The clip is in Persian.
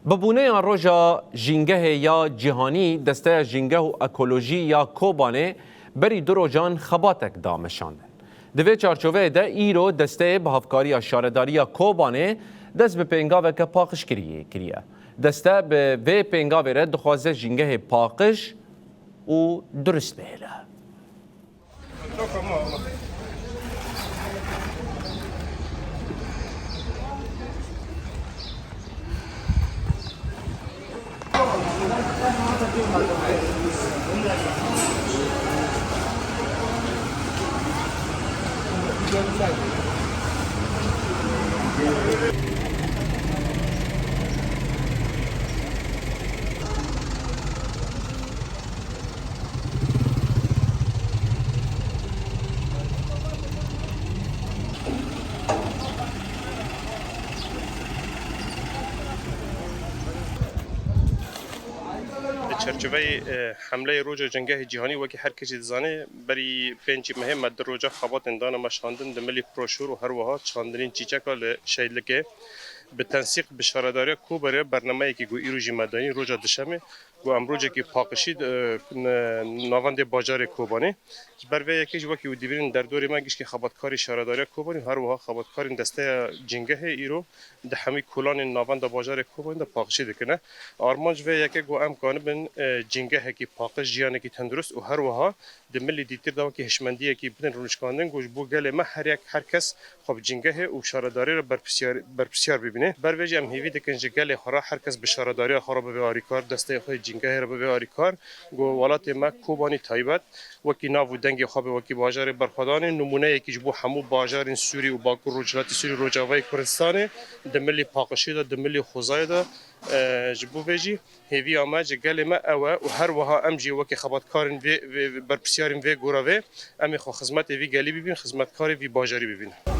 ببونه روژا جینگه یا جهانی دسته جینگه و اکولوژی یا کوبانه بری دو روژان خباتک دامشاندن. دوی چارچوه ده ایرو دسته به هفکاری شارداری یا کوبانه دست به پینگاوه که پاقش کریه. دسته به وی پینگاوه رد دخوازه جینگه پاقش و درست بهله. چرچوبه حمله روز جنگه جهانی وکی هر کسی دزانه بری پنج مهم در روزا خبات اندان مشاندن دملی پروشور و هر وها چاندرین چیچکال شیلکه به تنسیق به شارداری کوبره برنامه‌ای که گو ایروژی مدنی روزا دشمه گو امروزی که پاکشید نواند بازار کوبانی بر وی یکی وکی و دیبرین در دوری مگیش که خباتکاری شارداری کوبانی هر وها خباتکاری دسته جنگه ایرو ده همی کلان نواند بازار کوبانی ده پاکشید کنه آرمانج وی یکی گو امکان بن جنگه کی پاکش جیانه کی تندرست و هر وها د ملی دیتر دا کی هشمندی کی بدن روشکاندن گوش بو گله ما هر کس خب جنگه و شارداری رو بر ببینه بر وجه ام هیوی دکنج گله خرا هر کس به شارداری خرا به آریکار دسته خود جنگه رو به آریکار گو ولات ما کوبانی تایبت وکی ناو دنگ خواب وکی بازار برخدان نمونه یکی بو همو بازار سوری و باکو روجلات سوری روجاوی کردستان د ملی پاکشی دا د ملی خوزای دا جبو بيجي هيفي اماج قال ما او وهر وها امجي وكي خباتكارن في بربسيارن في غوراوي امي خو خدمات في قالي ببين خدمتكار في باجاري ببين